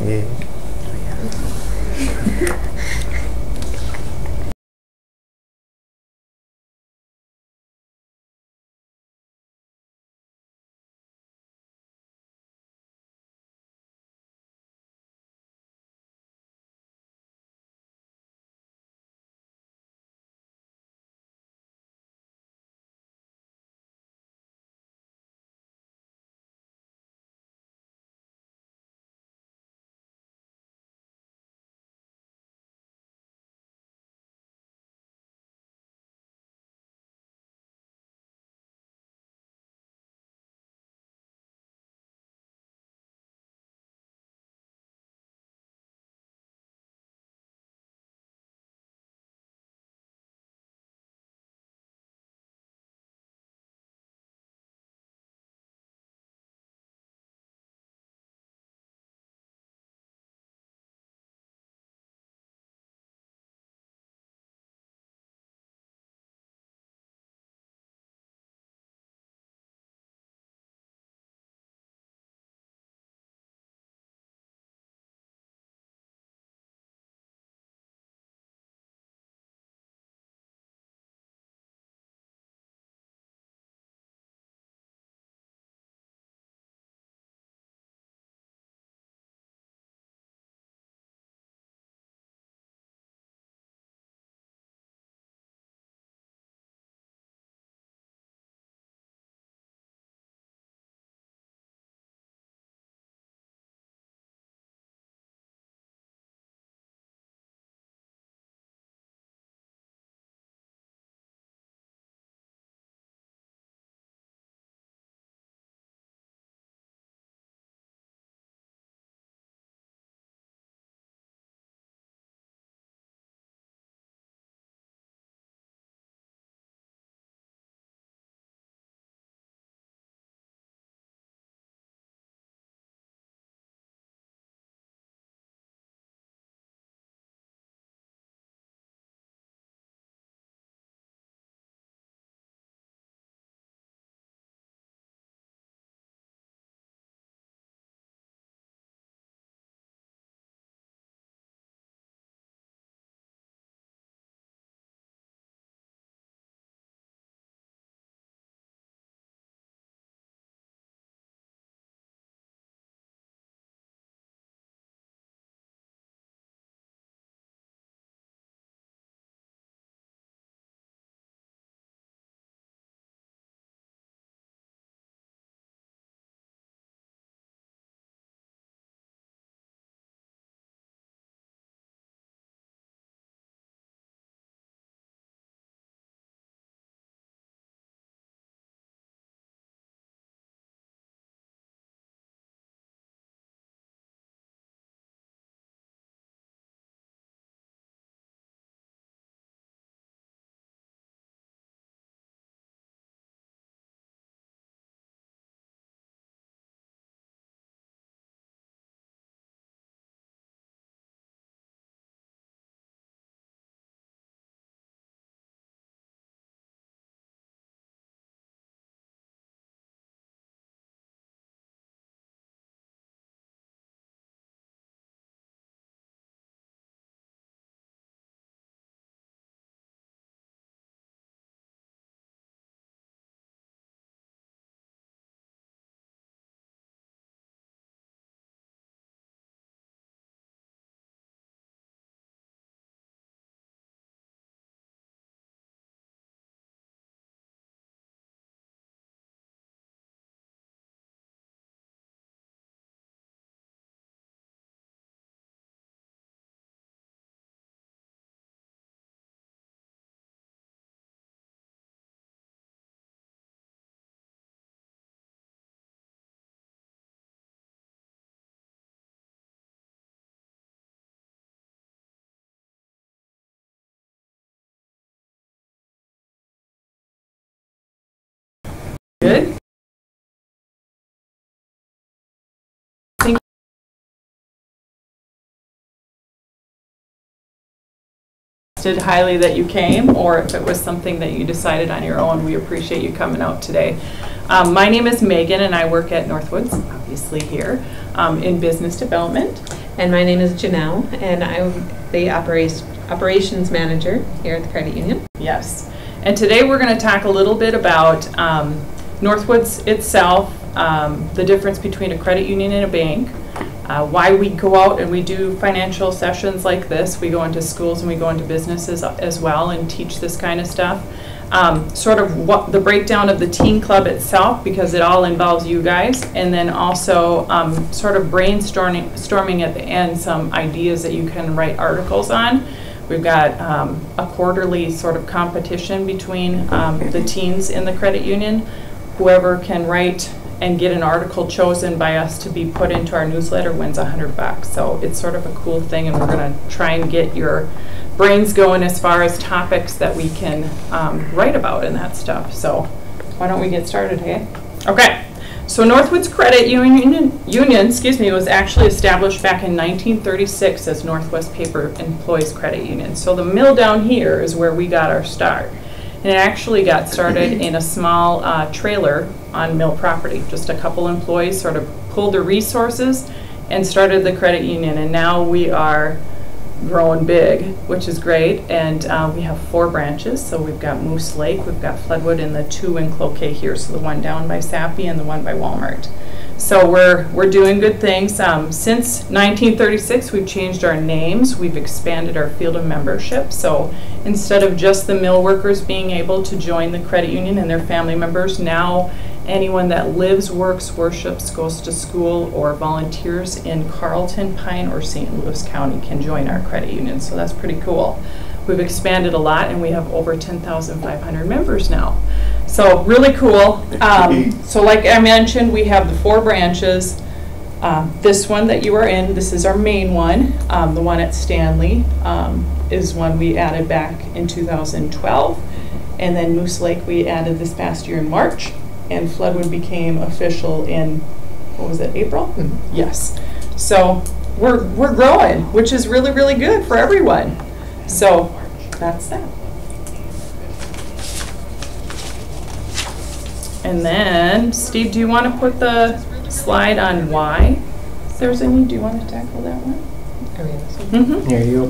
Yeah. Good. Highly that you came, or if it was something that you decided on your own, we appreciate you coming out today. My name is Megan, and I work at Northwoods, obviously here, in business development. And my name is Janelle, and I'm the operations manager here at the credit union. Yes. And today we're going to talk a little bit about Northwoods itself, the difference between a credit union and a bank, why we go out and we do financial sessions like this. We go into schools and we go into businesses as well and teach this kind of stuff. Sort of what the breakdown of the teen club itself, because it all involves you guys, and then also sort of brainstorming at the end some ideas that you can write articles on. We've got a quarterly sort of competition between the teens in the credit union. Whoever can write and get an article chosen by us to be put into our newsletter wins $100. So it's sort of a cool thing, and we're going to try and get your brains going as far as topics that we can write about and that stuff. So why don't we get started, hey? Okay. So Northwoods Credit Union was actually established back in 1936 as Northwest Paper Employees Credit Union. So the mill down here is where we got our start. And it actually got started in a small trailer on mill property. Just a couple employees sort of pulled their resources and started the credit union. And now we are growing big, which is great. And we have 4 branches. So we've got Moose Lake, we've got Floodwood, and the 2 in Cloquet here. So the one down by Sappy and the one by Walmart. So we're doing good things. Since 1936, we've changed our names. We've expanded our field of membership. So instead of just the mill workers being able to join the credit union and their family members, now anyone that lives, works, worships, goes to school, or volunteers in Carlton, Pine, or St. Louis County can join our credit union. So that's pretty cool. We've expanded a lot, and we have over 10,500 members now. So really cool. So like I mentioned, we have the 4 branches. This one that you are in, this is our main one. The one at Stanley is one we added back in 2012. And then Moose Lake we added this past year in March. And Floodwood became official in, what was it, April? Mm-hmm. Yes. So we're growing, which is really, really good for everyone. So that's that. And then, Steve, do you want to put the slide on why? If there's any, do you want to tackle that one? Mm-hmm. There you go.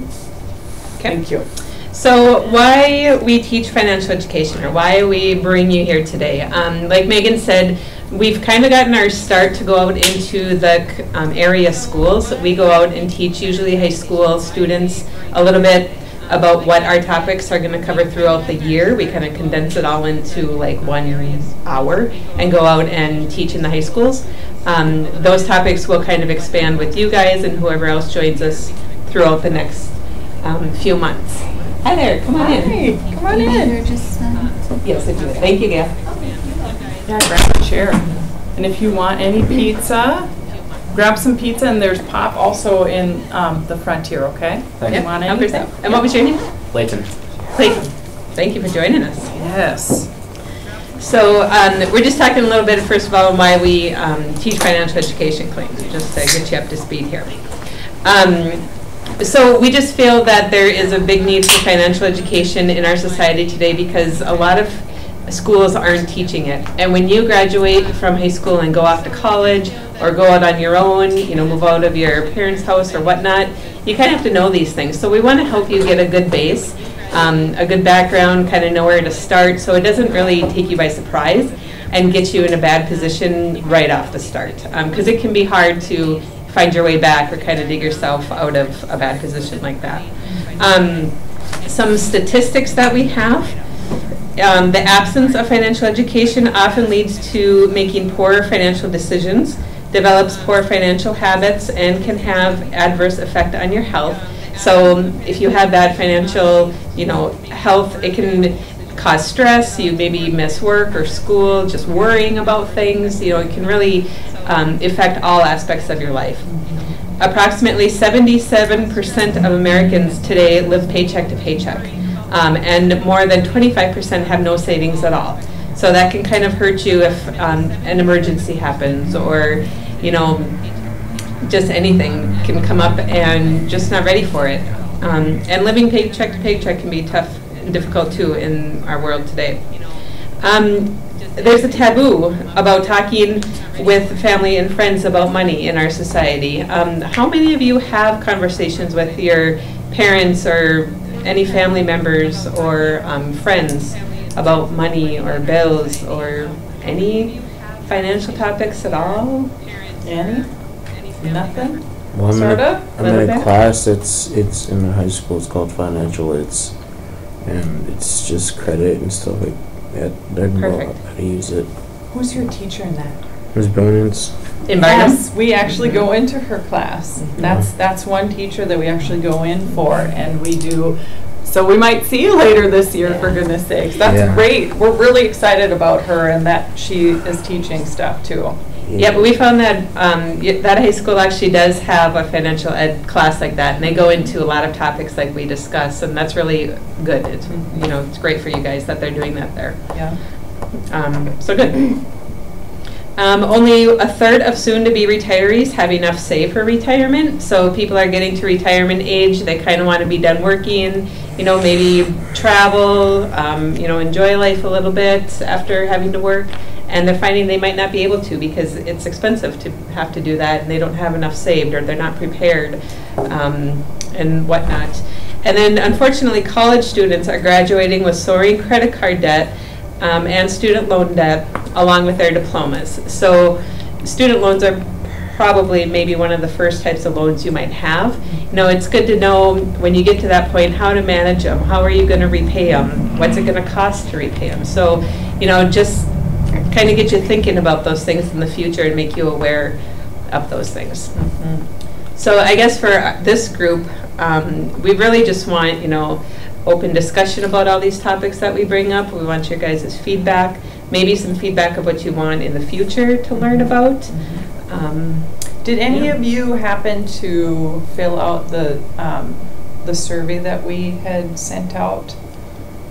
Okay. Thank you. So why we teach financial education, or why we bring you here today. Like Megan said, we've kind of gotten our start to go out into the area schools. We go out and teach usually high school students a little bit about what our topics are going to cover throughout the year. We kind of condense it all into like 1 hour and go out and teach in the high schools. Those topics will kind of expand with you guys and whoever else joins us throughout the next few months. Hi there, come on in. Hi, come on in. Yes, if you would. Thank you, Gail. Yeah, grab a chair. And if you want any pizza, grab some pizza, and there's pop also in the front here, okay? Thank you. Yep, Want help anything? yourself. And what was your name? Layton. Clayton. Thank you for joining us. Yes. So we're just talking a little bit, first of all, why we teach financial education, Clayton, just to get you up to speed here. So we just feel that there is a big need for financial education in our society today because a lot of schools aren't teaching it. And when you graduate from high school and go off to college or go out on your own, you know, move out of your parents' house or whatnot, you kind of have to know these things. So we want to help you get a good base, a good background, kind of know where to start so it doesn't really take you by surprise and get you in a bad position right off the start. Because it can be hard to find your way back or kind of dig yourself out of a bad position like that. Some statistics that we have. The absence of financial education often leads to making poor financial decisions, develops poor financial habits, and can have adverse effect on your health. So if you have bad financial, health, it can cause stress. You maybe miss work or school, just worrying about things. It can really affect all aspects of your life. Approximately 77% of Americans today live paycheck to paycheck, and more than 25% have no savings at all. So that can kind of hurt you if an emergency happens, or just anything can come up and just not ready for it. And living paycheck to paycheck can be tough and difficult too in our world today. there's a taboo about talking with family and friends about money in our society. How many of you have conversations with your parents or any family members or friends about money or bills or any financial topics at all? Any? Nothing? Well, Sort of? I'm in a class, it's in high school, it's called financial aids, and it's just credit and stuff like that. They're about how to use it. Who's your teacher in that? Ms. Brilliance. Yes, we actually go into her class. That's one teacher that we actually go in for, and we do. So we might see you later this year, for goodness sakes. That's great. We're really excited about her and that she is teaching stuff too. Yeah, but we found that that high school actually does have a financial ed class like that, and they go into a lot of topics like we discussed, and that's really good. It's it's great for you guys that they're doing that there. Yeah. So good. Only a third of soon-to-be retirees have enough saved for retirement. So people are getting to retirement age. They kind of want to be done working. Maybe travel. Enjoy life a little bit after having to work. And they're finding they might not be able to because it's expensive to have to do that, and they don't have enough saved, or they're not prepared, and whatnot. And then, unfortunately, college students are graduating with soaring credit card debt and student loan debt, along with their diplomas. So, student loans are probably maybe one of the first types of loans you might have. It's good to know when you get to that point how to manage them. How are you going to repay them? What's it going to cost to repay them? So, just kind of get you thinking about those things in the future and make you aware of those things. So I guess for this group, we really just want, open discussion about all these topics that we bring up. We want your guys' feedback, maybe some feedback of what you want in the future to learn about. Did any of you happen to fill out the survey that we had sent out?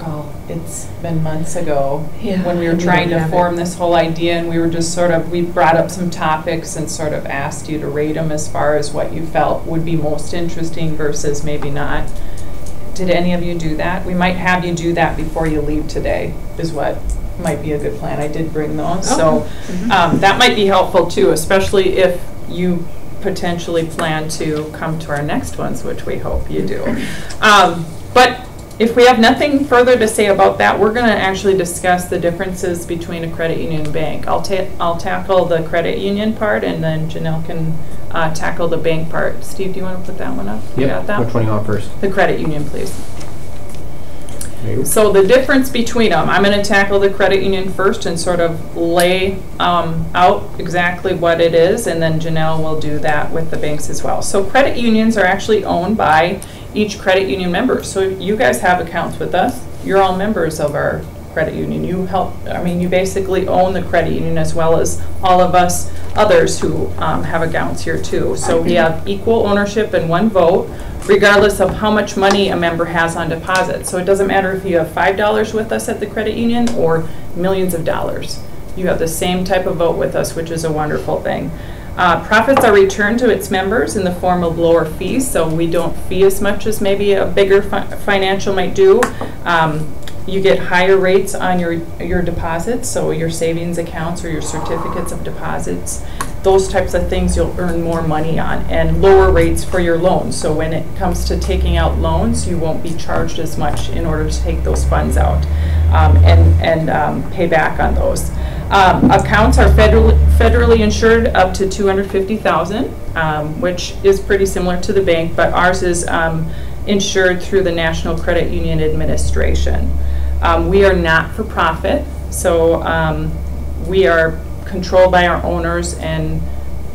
Oh, it's been months ago when we were trying to form this whole idea, and we were just we brought up some topics and sort of asked you to rate them as far as what you felt would be most interesting versus maybe not. Did any of you do that? We might have you do that before you leave today, is what might be a good plan. I did bring those, so that might be helpful too, especially if you potentially plan to come to our next ones, which we hope you do. But if we have nothing further to say about that, we're going to actually discuss the differences between a credit union and bank. I'll tackle the credit union part, and then Janelle can tackle the bank part. Steve, do you want to put that one up? Yep. Got that? Which one do you want first? The credit union, please. So the difference between them, I'm going to tackle the credit union first and sort of lay out exactly what it is, and then Janelle will do that with the banks as well. So credit unions are actually owned by each credit union member. So you guys have accounts with us. You're all members of our credit union. You basically own the credit union as well as all of us others who have accounts here too. So we have equal ownership and one vote, regardless of how much money a member has on deposit. So it doesn't matter if you have $5 with us at the credit union or millions of dollars. You have the same type of vote with us, which is a wonderful thing. Profits are returned to its members in the form of lower fees, so we don't fee as much as maybe a bigger financial might do. You get higher rates on your deposits, so your savings accounts or your certificates of deposits. Those types of things you'll earn more money on, and lower rates for your loans. So when it comes to taking out loans, you won't be charged as much in order to take those funds out and pay back on those. Accounts are federally insured up to $250,000, which is pretty similar to the bank, but ours is insured through the National Credit Union Administration. We are not for profit, so we are controlled by our owners, and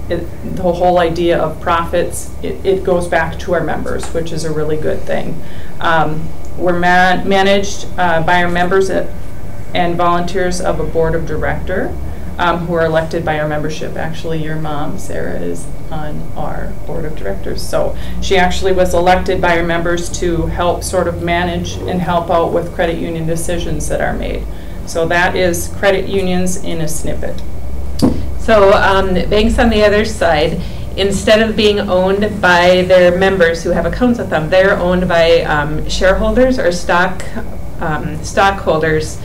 the whole idea of profits, it goes back to our members, which is a really good thing. We're managed by our members and volunteers of a board of director who are elected by our membership. Actually, your mom, Sarah, is on our board of directors. So she actually was elected by our members to help sort of manage and help out with credit union decisions that are made. So that is credit unions in a snippet. So banks on the other side, instead of being owned by their members who have accounts with them, they're owned by shareholders or stockholders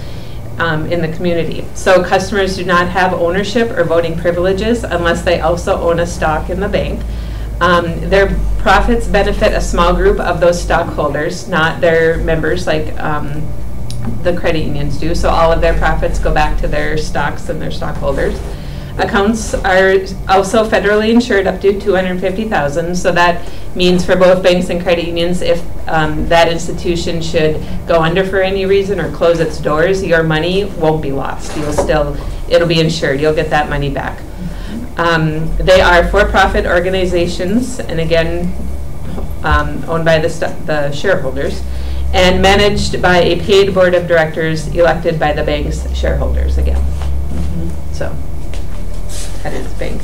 in the community. So customers do not have ownership or voting privileges unless they also own a stock in the bank. Their profits benefit a small group of those stockholders, not their members like the credit unions do. So all of their profits go back to their stocks and their stockholders. Accounts are also federally insured up to $250,000. So that means for both banks and credit unions, if that institution should go under for any reason or close its doors, your money won't be lost. It'll be insured. You'll get that money back. They are for-profit organizations, and again, owned by the shareholders, and managed by a paid board of directors elected by the bank's shareholders again. So that is bank.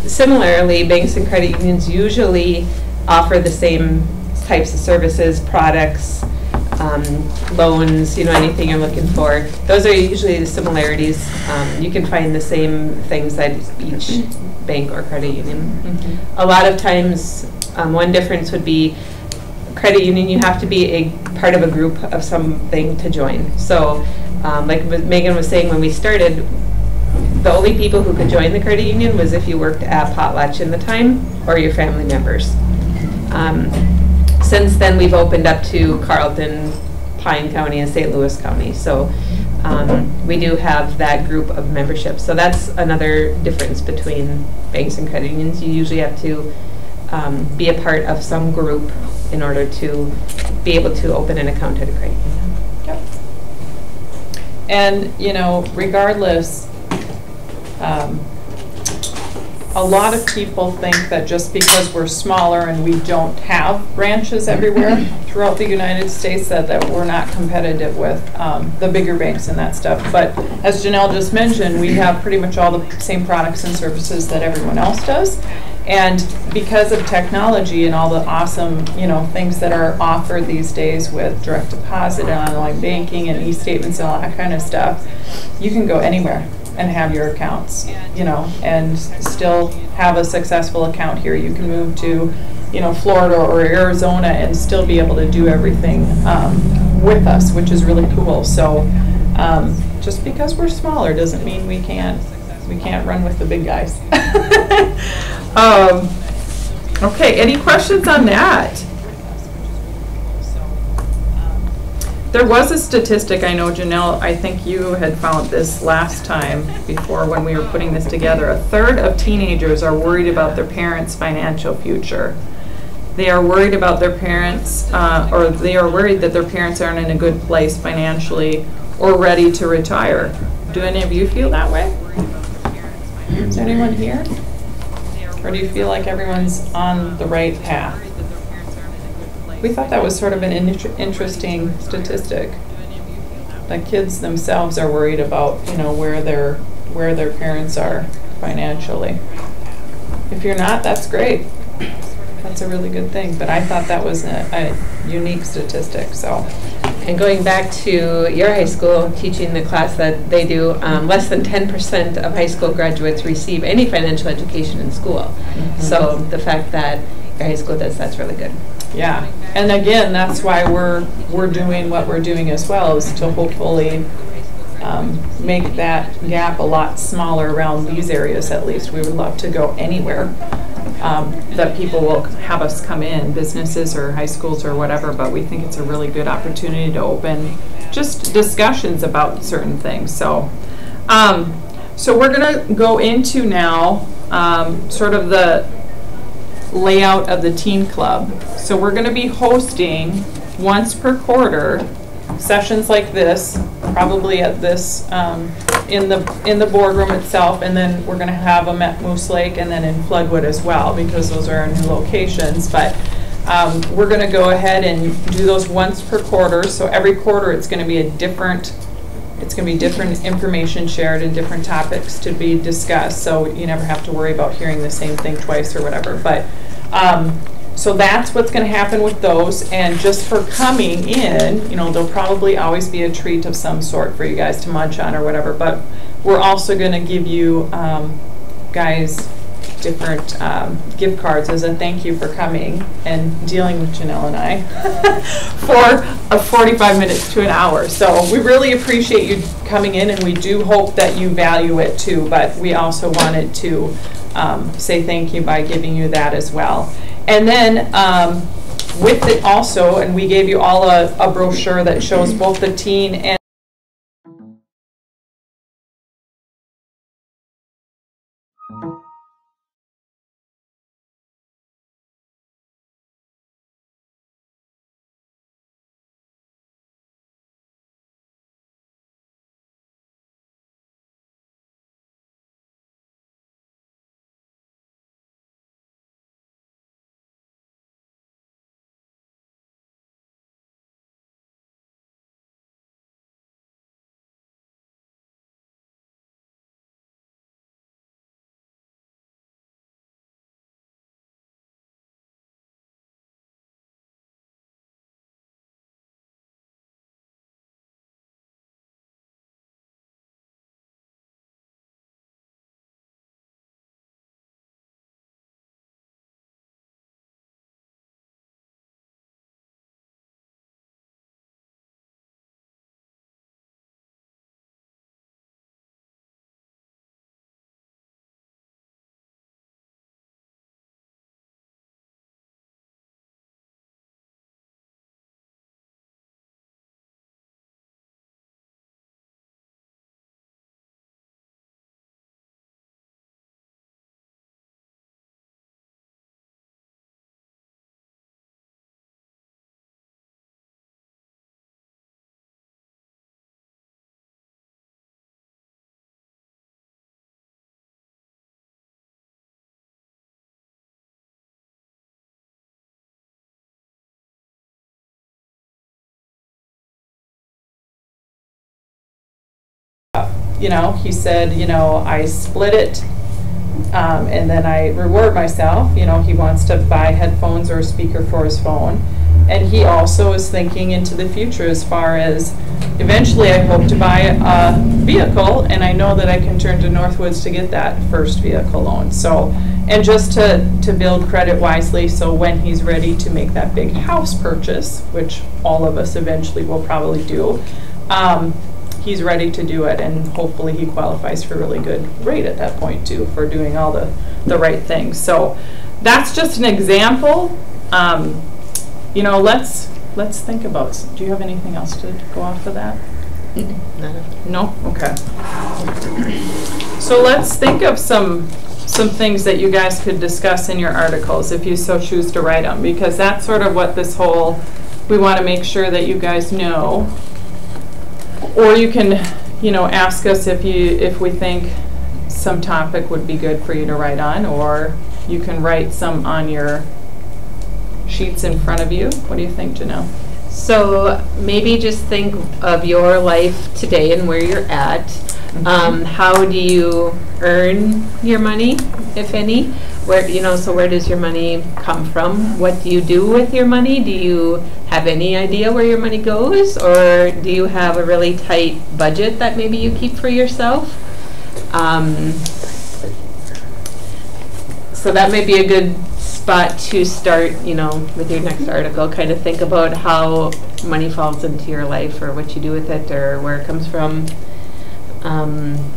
Similarly, banks and credit unions usually offer the same types of services, products, loans, anything you're looking for. Those are usually the similarities. You can find the same things at each bank or credit union. A lot of times, one difference would be credit union, you have to be a part of a group of something to join. So like Megan was saying when we started, the only people who could join the credit union was if you worked at Potlatch in the time or your family members. Since then, we've opened up to Carleton, Pine County, and St. Louis County. So we do have that group of membership. So that's another difference between banks and credit unions. You usually have to be a part of some group in order to be able to open an account at a credit union. Yep. And, regardless, a lot of people think that just because we're smaller and we don't have branches everywhere throughout the United States that we're not competitive with the bigger banks and that stuff. But as Janelle just mentioned, we have pretty much all the same products and services that everyone else does. And because of technology and all the awesome, things that are offered these days with direct deposit and online banking and e-statements and all that kind of stuff, you can go anywhere and have your accounts, and still have a successful account here. You can move to, Florida or Arizona and still be able to do everything with us, which is really cool. So just because we're smaller doesn't mean we can't run with the big guys. Okay, any questions on that? There was a statistic, I know, Janelle, I think you had found this last time before when we were putting this together. A third of teenagers are worried about their parents' financial future. They are worried about their parents, or they are worried that their parents aren't in a good place financially or ready to retire. Do any of you feel that way? Is there anyone here? Or do you feel like everyone's on the right path? We thought that was sort of an interesting statistic. The kids themselves are worried about, where their parents are financially. If you're not, that's great. That's a really good thing. But I thought that was a unique statistic. So, and going back to your high school, teaching the class that they do, less than 10% of high school graduates receive any financial education in school. So the fact that your high school does, that's really good. Yeah, and again, that's why we're doing what we're doing as well, is to hopefully make that gap a lot smaller around these areas. At least we would love to go anywhere that people will have us come in, businesses or high schools or whatever. But we think it's a really good opportunity to open just discussions about certain things. So, so we're gonna go into now sort of the layout of the teen club. So we're going to be hosting once per quarter sessions like this, probably at this in the boardroom itself, and then we're going to have them at Moose Lake and then in Floodwood as well, because those are our new locations. But we're going to go ahead and do those once per quarter. So every quarter it's going to be different information shared and different topics to be discussed, so you never have to worry about hearing the same thing twice or whatever. But so that's what's going to happen with those. And just for coming in, there'll probably always be a treat of some sort for you guys to munch on or whatever. But we're also going to give you guys different gift cards as a thank you for coming and dealing with Janelle and I for 45 minutes to an hour. So we really appreciate you coming in, and we do hope that you value it too, but we also wanted to say thank you by giving you that as well. And then with it also, and we gave you all a brochure that shows both the teen and you know, he said, you know, I split it and then I reward myself. You know, he wants to buy headphones or a speaker for his phone. And he also is thinking into the future as far as eventually I hope to buy a vehicle, and I know that I can turn to Northwoods to get that first vehicle loan. So, and just to build credit wisely, so when he's ready to make that big house purchase, which all of us eventually will probably do, he's ready to do it, and hopefully he qualifies for a really good rate at that point too for doing all the right things. So that's just an example. You know, let's think about, do you have anything else to go off of that? No? Okay. So let's think of some things that you guys could discuss in your articles if you so choose to write them, because that's sort of what this whole, we want to make sure that you guys know. Or you can, you know, ask us if we think some topic would be good for you to write on, or you can write some on your sheets in front of you. What do you think, Janelle? So maybe just think of your life today and where you're at. Mm-hmm. How do you earn your money, if any? Where, you know, so where does your money come from? What do you do with your money? Do you have any idea where your money goes? Or do you have a really tight budget that maybe you keep for yourself? So that might be a good spot to start, you know, with your next article. Kind of think about how money falls into your life, or what you do with it, or where it comes from.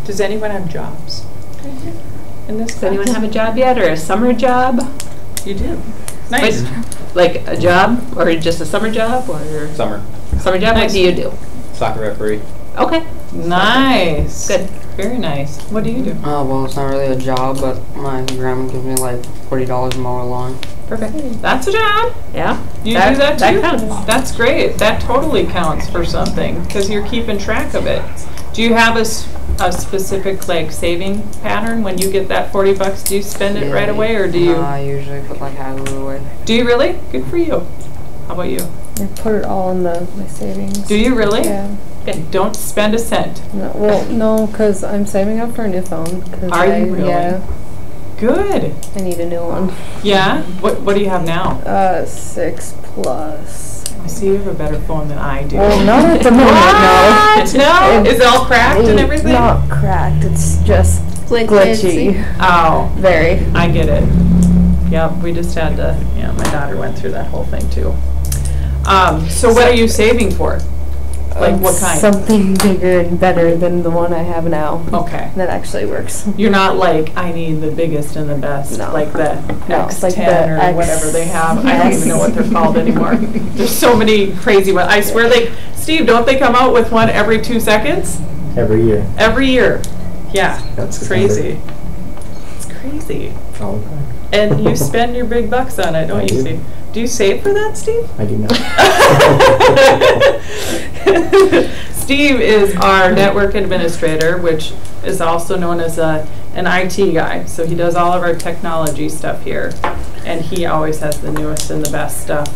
Does anyone have jobs in this class? Does anyone have a job yet, or a summer job? You do. Nice. Like a job, or just a summer job, or Summer job? Nice. What do you do? soccer referee. Okay. Nice. Good. Very nice. What do you do? Well, it's not really a job, but my grandma gives me like $40 to mow a lawn. Perfect. That's a job. Yeah. You do that too? That counts. That's great. That totally counts for something, because you're keeping track of it. Do you have a specific like saving pattern? When you get that $40, do you spend it right away, or do you? No, I usually put like half of it away. Do you really? Good for you. How about you? I put it all in my savings. Do you really? Yeah. Okay. Don't spend a cent. No, well, no, because I'm saving up for a new phone. Are you really? Yeah. Good. I need a new one. Yeah? What do you have now? 6 Plus. I see you have a better phone than I do. Well, not at the moment, no. What? No? Is it all cracked and everything? Not cracked. It's just glitchy. Oh, Very. I get it. Yep, we just had to, yeah, my daughter went through that whole thing too. So what are you saving for? Like what kind? Something bigger and better than the one I have now. Okay. That actually works. You're not like, I need the biggest and the best, No. like the No, X10 like the or X- whatever they have. I don't Yes. even know what they're called anymore. There's so many crazy ones. I swear Steve, don't they come out with one every 2 seconds? Every year. Every year. Yeah, that's That's crazy. It's crazy. All the time. And you spend your big bucks on it, don't I you, do. Steve? Do you save for that, Steve? I do not. Steve is our network administrator, which is also known as an IT guy. So he does all of our technology stuff here. And he always has the newest and the best stuff.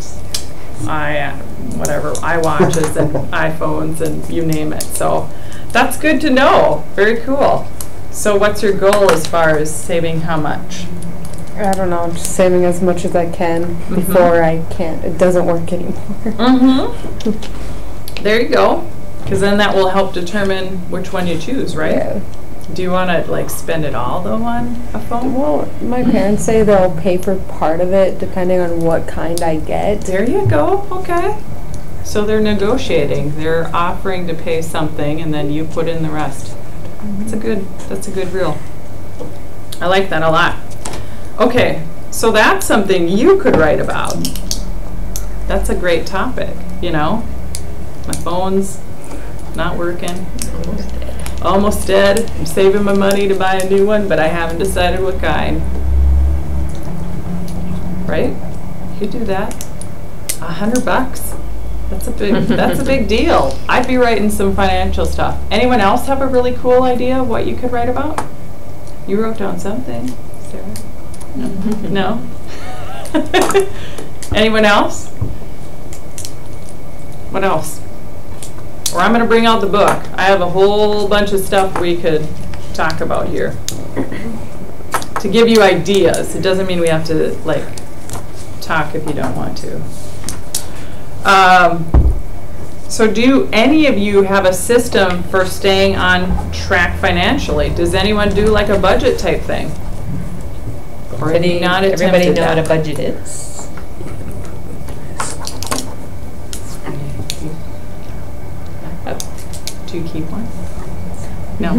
iWatches and iPhones and you name it. So that's good to know. Very cool. So what's your goal as far as saving how much? I don't know, just saving as much as I can before I can't. It doesn't work anymore. Mm-hmm. There you go. Because then that will help determine which one you choose, right? Yeah. Do you want to like spend it all though on a phone? Well, my parents say they'll pay for part of it depending on what kind I get. There you go. Okay. So they're negotiating. They're offering to pay something and then you put in the rest. That's a good rule. I like that a lot. Okay, so that's something you could write about. That's a great topic, you know? My phone's not working. Almost dead. I'm saving my money to buy a new one, but I haven't decided what kind. Right? You could do that. $100. That's a big deal. I'd be writing some financial stuff. Anyone else have a really cool idea of what you could write about? You wrote down something, Sarah. No? Anyone else? What else? Or I'm going to bring out the book. I have a whole bunch of stuff we could talk about here. To give you ideas. It doesn't mean we have to, like, talk if you don't want to. So do any of you have a system for staying on track financially? Does anyone do like a budget type thing? Or have you not Everybody attempted know what a that? budget is? Do you keep one? No.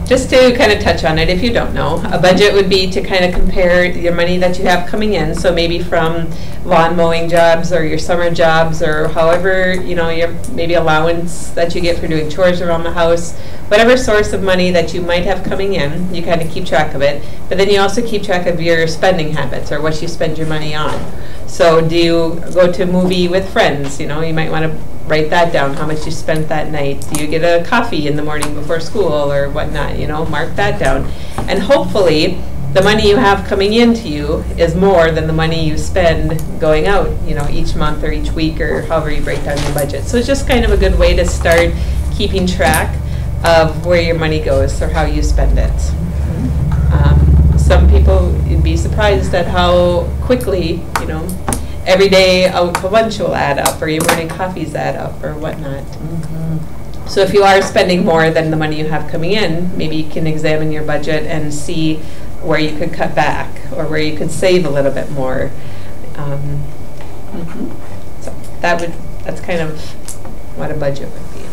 Just to kind of touch on it, if you don't know, a budget would be to kind of compare your money that you have coming in. So maybe from lawn mowing jobs or your summer jobs or however, you know, your maybe allowance that you get for doing chores around the house, whatever source of money that you might have coming in, you kind of keep track of it. But then you also keep track of your spending habits or what you spend your money on. So do you go to a movie with friends? You know, you might want to write that down, how much you spent that night. Do you get a coffee in the morning before school or whatnot? You know, mark that down. And hopefully the money you have coming into you is more than the money you spend going out, you know, each month or each week or however you break down your budget. So it's just kind of a good way to start keeping track of where your money goes or how you spend it. Some people, you'd be surprised at how quickly, you know, every day out to lunch will add up or your morning coffees add up or whatnot. So if you are spending more than the money you have coming in, maybe you can examine your budget and see where you could cut back or where you could save a little bit more. So that's kind of what a budget would be.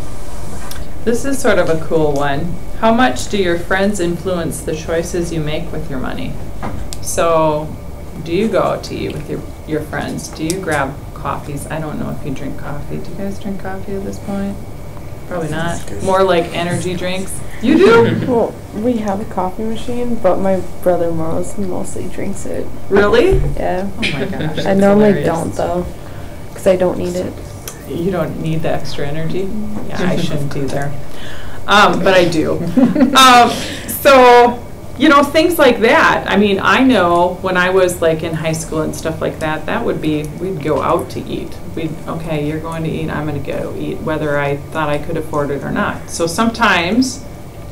This is sort of a cool one. How much do your friends influence the choices you make with your money? So, do you go out to eat with your friends? Do you grab coffees? I don't know if you drink coffee. Do you guys drink coffee at this point? Probably not. More like energy drinks. You do? Well, we have a coffee machine, but my brother mostly drinks it. Really? Yeah. Oh my gosh. I that's normally hilarious. don't though, because I don't need it. You don't need the extra energy? Yeah, I shouldn't either. But I do. So, you know, things like that. I mean, I know when I was like in high school and stuff like that, that would be, we'd go out to eat. Okay, you're going to eat, I'm going to go eat, whether I thought I could afford it or not. So sometimes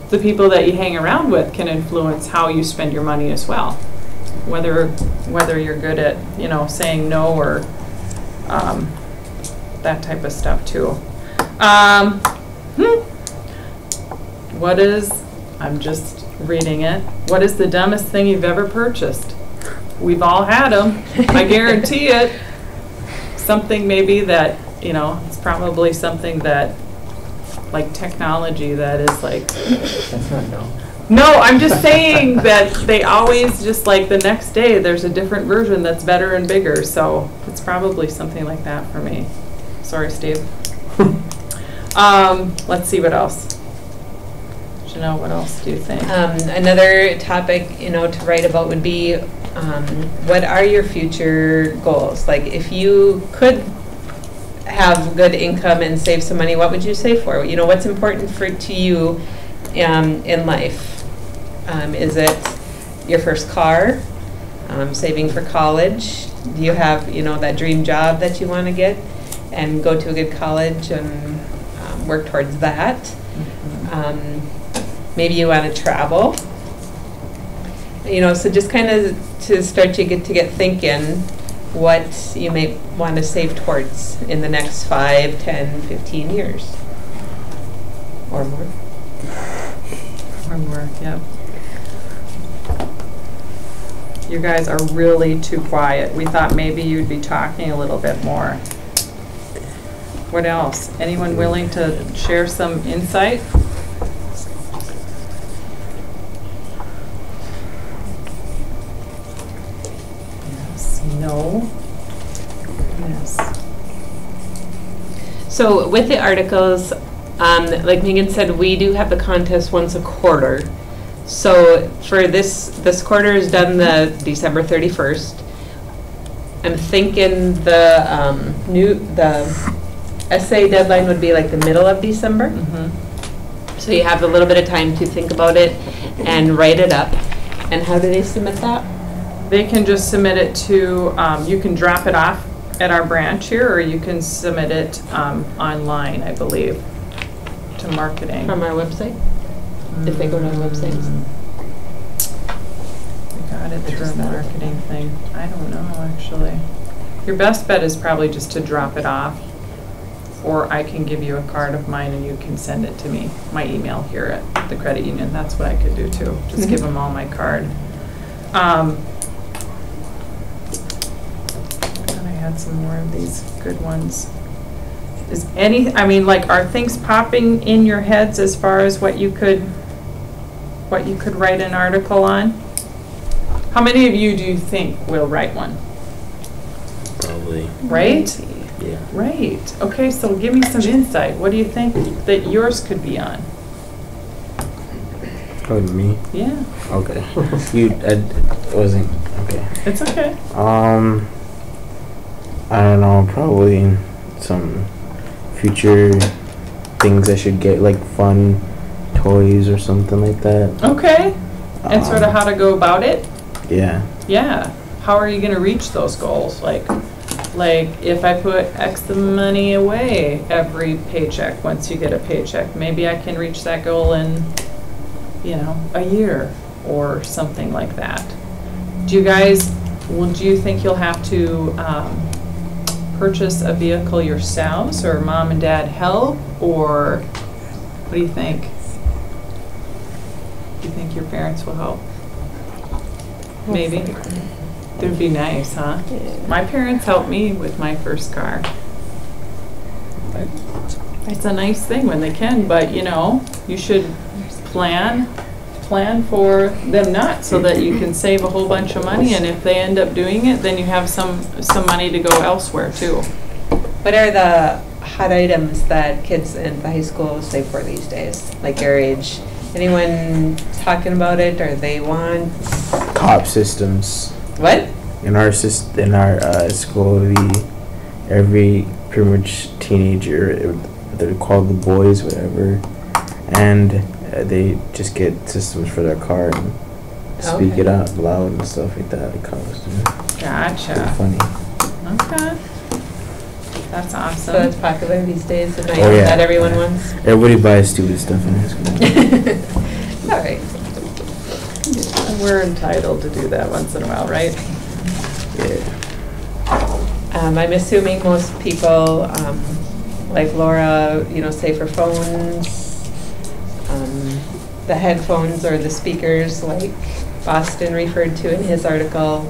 the people that you hang around with can influence how you spend your money as well. Whether you're good at, you know, saying no or that type of stuff too. reading it. What is the dumbest thing you've ever purchased? We've all had them. I guarantee it. Something maybe that, you know, it's probably something that, like technology that is like. That's not dumb. No, I'm just saying that they always just like the next day there's a different version that's better and bigger. So it's probably something like that for me. Sorry, Steve. Let's see what else. Janelle, what else do you think? Another topic, you know, to write about would be what are your future goals? Like if you could have good income and save some money, what would you save for? You know, what's important to you in life? Is it your first car? Saving for college? Do you have, you know, that dream job that you want to get and go to a good college and work towards that? Maybe you want to travel. You know, so just kind of to start to get thinking what you may want to save towards in the next 5, 10, 15 years or more. Or more, yep. You guys are really too quiet. We thought maybe you'd be talking a little bit more. What else? Anyone willing to share some insight? Yes, no, yes. So with the articles, like Megan said, we do have the contest once a quarter. So for this quarter is done the December 31st. I'm thinking the essay deadline would be like the middle of December. So you have a little bit of time to think about it and write it up. And how do they submit that? They can just submit it to, you can drop it off at our branch here, or you can submit it online, I believe, to marketing. From our website? If they go to our website. We got it through a marketing thing. I don't know, actually. Your best bet is probably just to drop it off, or I can give you a card of mine and you can send it to me, my email here at the credit union. That's what I could do too. Just give them all my card. I had some more of these good ones. Is I mean, like, are things popping in your heads as far as what you could write an article on? How many of you do you think will write one? Probably. Right? Yeah. Right. Okay, so give me some insight. What do you think that yours could be on? Oh, me? Yeah. Okay. I wasn't, okay. It's okay. I don't know, probably some future things I should get, like fun toys or something like that. Okay. And sort of how to go about it? Yeah. Yeah. How are you going to reach those goals? Like if I put X the money away every paycheck, once you get a paycheck, maybe I can reach that goal in, you know, a year or something like that. Do you think you'll have to purchase a vehicle yourselves, or mom and dad help, or what do you think? Do you think your parents will help? Maybe. It would be nice, huh? Yeah. My parents helped me with my first car. It's a nice thing when they can, but you know, you should plan for them not, so that you can save a whole bunch of money, and if they end up doing it, then you have some money to go elsewhere too. What are the hot items that kids in the high school save for these days, like your age? Anyone talking about it, or they want? Cop systems. What? In our school, every pretty much teenager, they're called the boys, whatever, and they just get systems for their car and speak it out loud and stuff like that. Gotcha. It's funny. Okay. That's awesome. So it's popular these days, and yeah. that everyone wants? Everybody buys stupid stuff in high school. All right. We're entitled to do that once in a while, right? Yeah. I'm assuming most people, like Laura, you know, save for phones. the headphones or the speakers like Boston referred to in his article.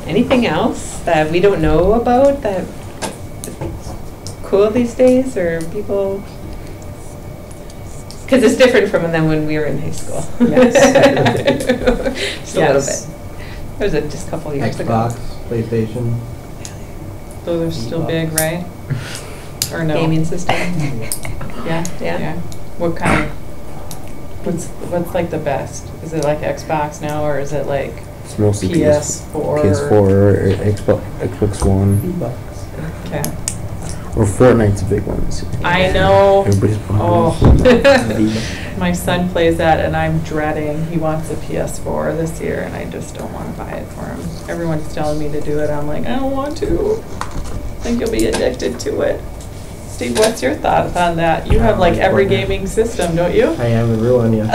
Anything else that we don't know about that cool these days, or people? Because it's different from them when we were in high school. Yes. Just a little bit. That was just a couple years Xbox, ago. PlayStation. Those are still big, right? Or no? Gaming system. Yeah. Yeah. What kind of? What's like the best? Is it like Xbox now, or is it like It's mostly PS4? PS4 or Xbox One. Okay. Or Fortnite's a big one. I know. Everybody's playing. Oh. My son plays that, and I'm dreading. He wants a PS4 this year, and I just don't want to buy it for him. Everyone's telling me to do it. I'm like, I don't want to. I think you'll be addicted to it. Steve, what's your thoughts on that? You have like every gaming system, don't you? I am ruining you.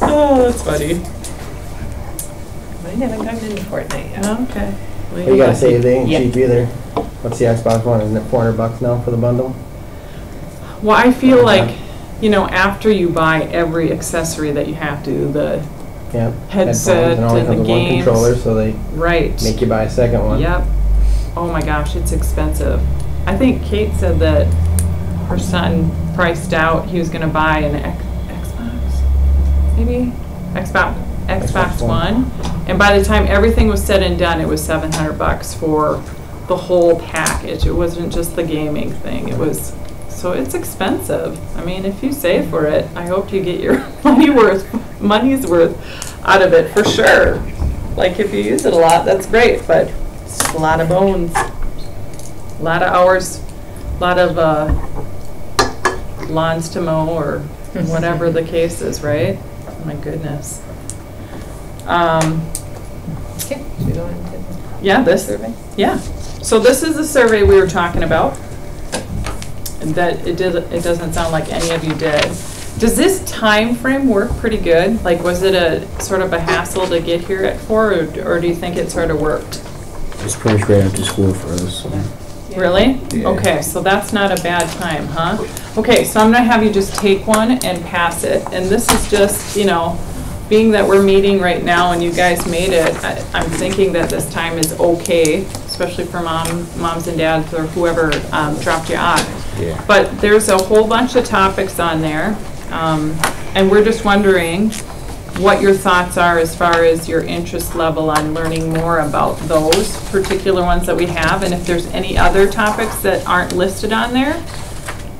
Oh, that's funny. Mine haven't gotten into Fortnite yet. Okay. Well, You gotta say they ain't Yeah. cheap either. What's the Xbox One? Isn't it $400 now for the bundle? Well, I feel like, you know, after you buy every accessory that you have to, the Yeah. headset Headphones, and only and the comes with one games. controller, so they Right. make you buy a second one. Yep. Oh my gosh, it's expensive. I think Kate said that her son priced out, he was gonna buy an Xbox, maybe? Xbox One. And by the time everything was said and done, it was $700 for the whole package. It wasn't just the gaming thing. It was, so it's expensive. I mean, if you save for it, I hope you get your money's worth out of it for sure. Like if you use it a lot, that's great, but it's a lot of bones, a lot of hours, a lot of lawns to mow or whatever the case is, right? Oh my goodness. Okay, should we go into Yeah, the this, survey? yeah. So this is the survey we were talking about. And that it doesn't sound like any of you did. Does this time frame work pretty good? Like, was it a sort of a hassle to get here at 4, or do you think it sort of worked? It's pretty much right after school for us. So. Really? Yeah. Okay, so that's not a bad time, huh? Okay, so I'm gonna have you just take one and pass it. And this is just, you know, being that we're meeting right now and you guys made it, I'm thinking that this time is okay, especially for moms and dads or whoever dropped you off. Yeah. But there's a whole bunch of topics on there, and we're just wondering what your thoughts are as far as your interest level on learning more about those particular ones that we have, and if there's any other topics that aren't listed on there,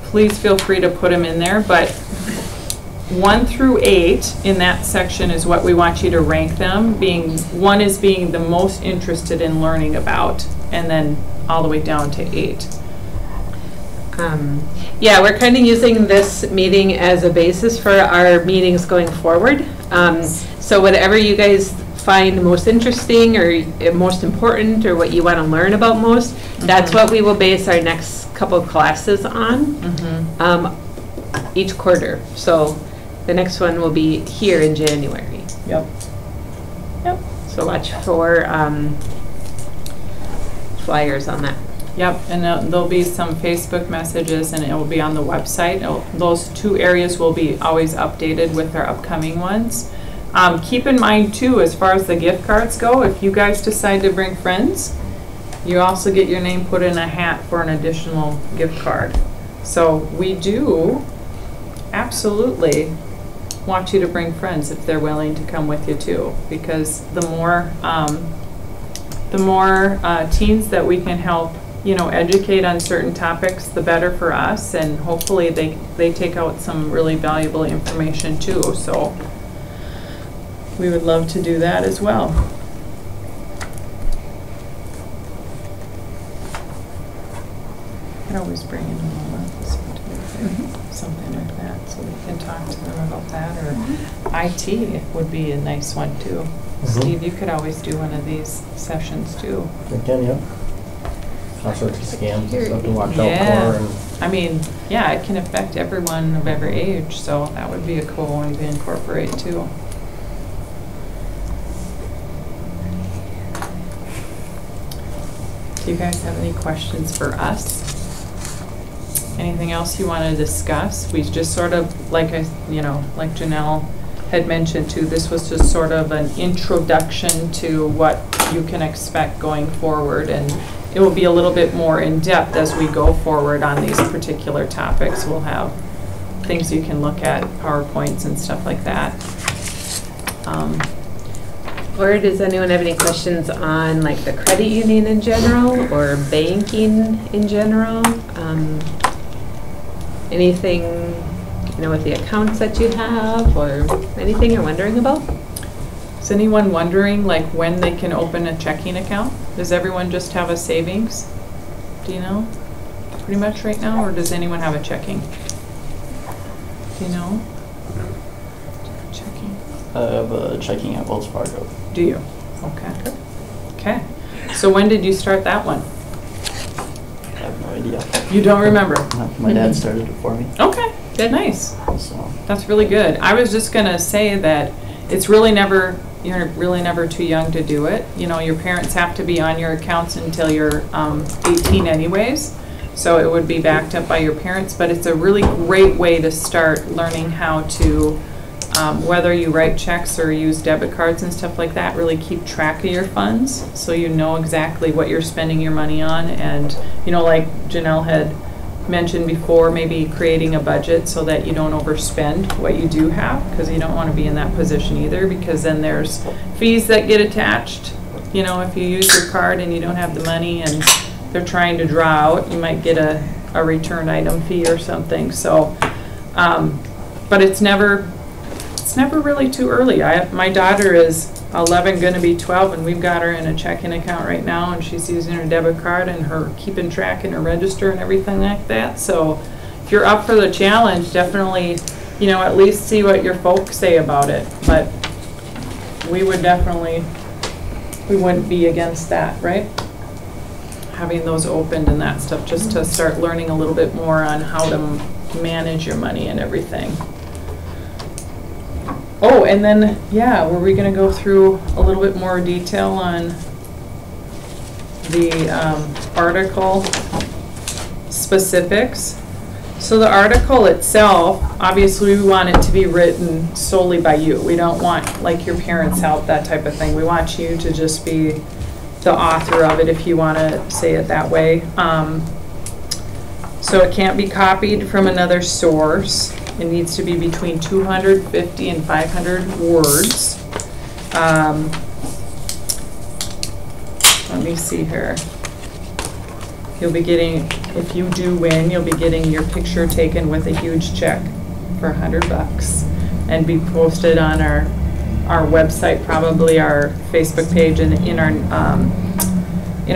please feel free to put them in there. But 1 through 8 in that section is what we want you to rank them, being 1 is being the most interested in learning about, and then all the way down to 8. Yeah, we're kind of using this meeting as a basis for our meetings going forward. So whatever you guys find most interesting or most important or what you want to learn about most, that's what we will base our next couple of classes on each quarter. So the next one will be here in January. Yep. Yep. So watch for flyers on that. Yep, and there'll be some Facebook messages, and it will be on the website. Those 2 areas will be always updated with our upcoming ones. Keep in mind, too, as far as the gift cards go, if you guys decide to bring friends, you also get your name put in a hat for an additional gift card. So we do absolutely want you to bring friends if they're willing to come with you, too, because the more teens that we can help, you know, educate on certain topics, the better for us, and hopefully they take out some really valuable information too. So we would love to do that as well. I'd always bring in a little something like that, so we can talk to them about that, or IT would be a nice one too. Steve, you could always do one of these sessions too. They can, yeah. All sorts of scams and stuff to watch Yeah. out for. And I mean, yeah, it can affect everyone of every age, so that would be a cool one to incorporate too. Do you guys have any questions for us? Anything else you want to discuss? We just sort of, like like Janelle had mentioned too, this was just sort of an introduction to what you can expect going forward, and it will be a little bit more in-depth as we go forward on these particular topics. We'll have things you can look at, PowerPoints and stuff like that. Or does anyone have any questions on like the credit union in general or banking in general? Anything, with the accounts that you have or anything you're wondering about? Is anyone wondering like when they can open a checking account? Does everyone just have a savings? Do you know? Pretty much right now, or does anyone have a checking? Do you know? Checking. I have a checking at Wells Fargo. Do you? Okay. Okay. So when did you start that one? I have no idea. You don't remember? My dad started it for me. Okay. Good. Nice. So. That's really good. I was just gonna say that it's really never, you're really never too young to do it. Your parents have to be on your accounts until you're 18 anyways. So it would be backed up by your parents, but it's a really great way to start learning how to, whether you write checks or use debit cards and stuff like that, really keep track of your funds so you know exactly what you're spending your money on. And, like Janelle had mentioned before, maybe creating a budget so that you don't overspend what you do have, because you don't want to be in that position either, because then there's fees that get attached. If you use your card and you don't have the money and they're trying to draw out, you might get a return item fee or something. So, but it's never really too early. My daughter is 11, going to be 12, and we've got her in a checking account right now, and she's using her debit card and her keeping track in her register and everything like that. So if you're up for the challenge, definitely, at least see what your folks say about it. But we wouldn't be against that, right? Having those opened and that stuff, just to start learning a little bit more on how to manage your money and everything. Oh, and then, were we going to go through a little bit more detail on the article specifics? So the article itself, obviously we want it to be written solely by you. We don't want like your parents' help, that type of thing. We want you to just be the author of it, if you want to say it that way. So it can't be copied from another source. It needs to be between 250 and 500 words. Let me see here. You'll be getting, if you do win, you'll be getting your picture taken with a huge check for $100 and be posted on our website, probably our Facebook page, and in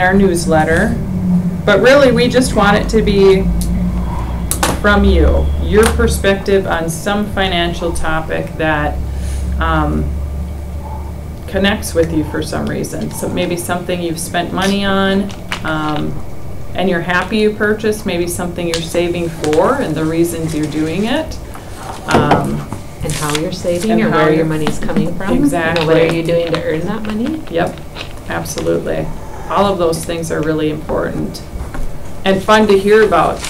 our newsletter. But really, we just want it to be from you, your perspective on some financial topic that connects with you for some reason. So maybe something you've spent money on and you're happy you purchased, maybe something you're saving for and the reasons you're doing it. And how you're saving, or where your money's coming from. Exactly. What are you doing to earn that money? Yep, absolutely. All of those things are really important and fun to hear about.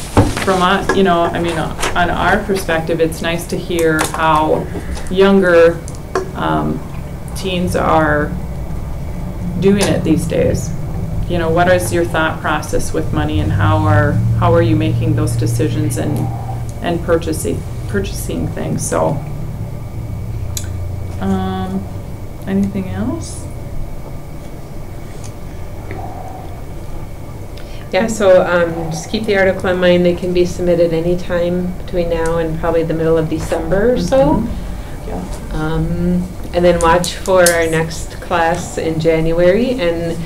From us, on our perspective, it's nice to hear how younger teens are doing it these days. What is your thought process with money, and how are you making those decisions and purchasing things? So, anything else? Yeah, so just keep the article in mind. They can be submitted anytime between now and probably the middle of December or so. Yeah. And then watch for our next class in January. And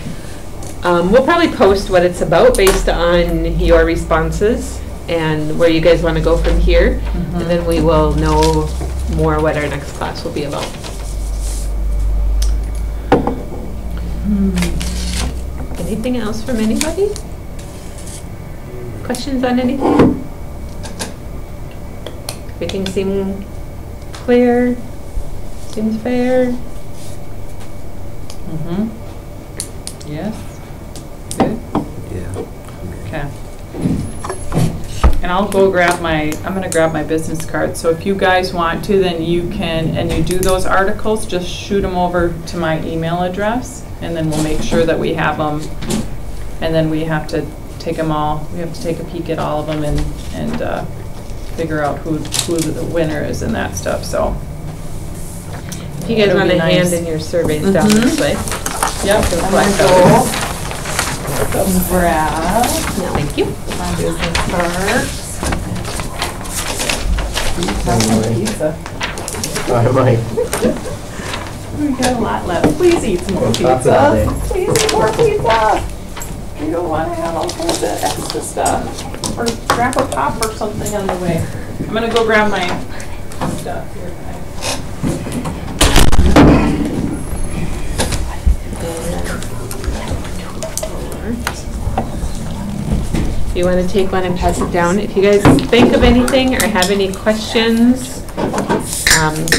we'll probably post what it's about based on your responses and where you guys want to go from here. And then we will know more what our next class will be about. Anything else from anybody? Questions on anything? Everything seem clear? Seems fair? Yes. Good. Yeah. Okay. And I'll go grab I'm gonna grab my business card. So if you guys want to, then you can, and you do those articles, just shoot them over to my email address, and then we'll make sure that we have them. And then we have to take them all, we have to take a peek at all of them and figure out who the winner is and that stuff, so. If you guys It'll want be to nice. hand in your surveys down this way. Yep. I'm gonna go grab Thank you. my business card. Pizza. I might. We got a lot left. Please eat some more Lots of that pizza. Please eat more pizza. You don't want to have all kinds of extra stuff. Or grab a pop or something on the way. I'm gonna go grab my stuff here. If you want to take one and pass it down, if you guys think of anything or have any questions,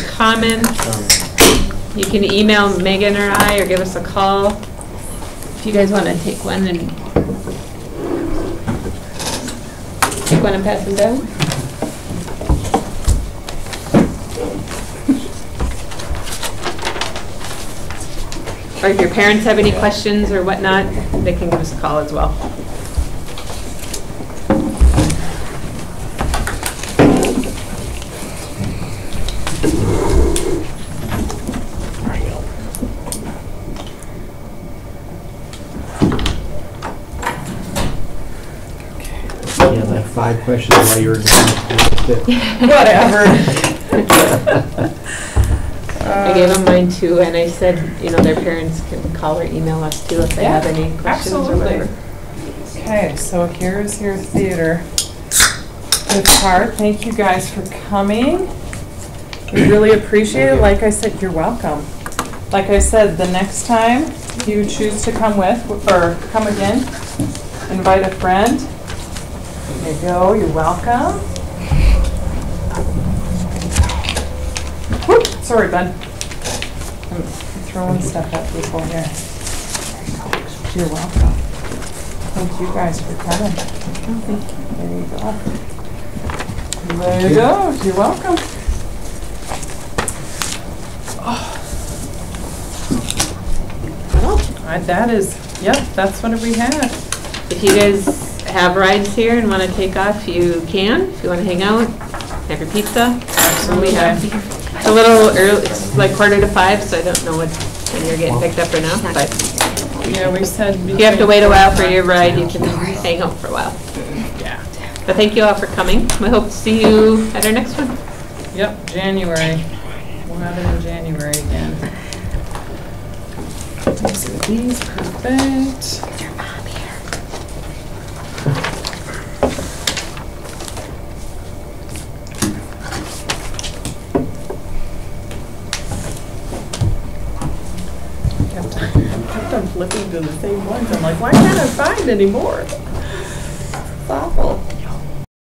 comments, you can email Megan or I or give us a call. If you guys want to take one and pass it down. Or if your parents have any questions or whatnot, they can give us a call as well. Yeah, like 5 questions while you were going. Whatever. I gave them mine too, and I said, you know, their parents can call or email us too if they have any questions or whatever. Okay, so here's your theater gift card. Thank you guys for coming. We really appreciate it. Like I said, you're welcome. Like I said, the next time you choose to come with, or come again, invite a friend. There you go, you're welcome. Whoop, sorry, bud. I'm throwing stuff at people here. You're welcome. Thank you guys for coming. There you go. There you go. You're welcome. That is, yep, that's what we have. If you guys have rides here and want to take off, you can. If you want to hang out, have your pizza. Absolutely. It's a little early, it's like 4:45, so I don't know when you're getting picked up or not, but Yeah, we said. if you have to wait a while for your ride, you can hang out for a while. Yeah. But thank you all for coming. We hope to see you at our next one. Yep, January. We'll have it in January again. So these, perfect. Kept on flipping to the same ones. I'm like, why can't I find any more?